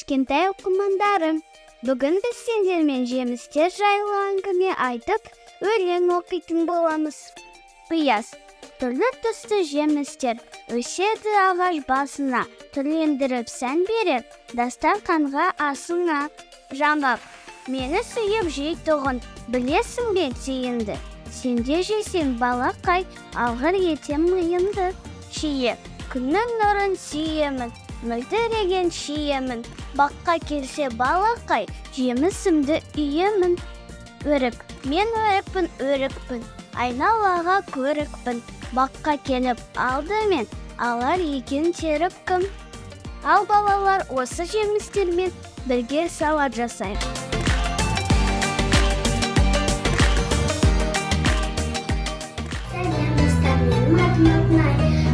кішкентай оқырмандарым. Бүгін біз сендермен жемістер жайлы әңгіме айтып, өлең оқитын боламыз. Пияз. Түрлі түсті жемістер өседі ағаш басына, түрлендіріп сән беріп, дастарханға асыңа. Жамбақ. Мені сүйіп жейтұғын, білесің бе тиінді? Сенде жесең балақай, алғыр етем миынды. Шие. Күннің нұрын сүйемін, мөлдіреген шиемін. Баққа келсе балақай, жемісімді үйемін. Өрік. Мен өрікпін, айналаға көрікпін. Баққа келіп алды мен, алар екен теріп кім? Ал балалар, осы жемістермен бірге салат жасайық.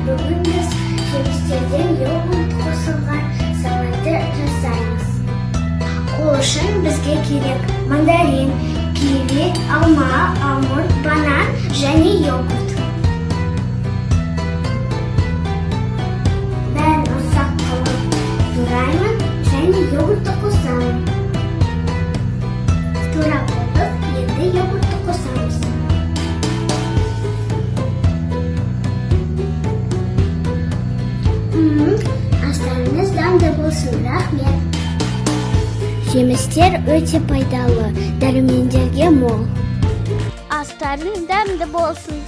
Бүгін біз жемістерден йогурт қосылған салатты жасаймыз. Ол үшін бізге керек мандарин, киви, алма, алмұрт, банан және йогурт. Бәрін ұсақ қылып тураймын және йогуртты қосамын. Тура болдық, енді йогуртты қосамыз. Астарыңыз дәмді болсын, рахмет. Жемістер өте пайдалы, дәрумендерге мол. Астарың дәмді болсын.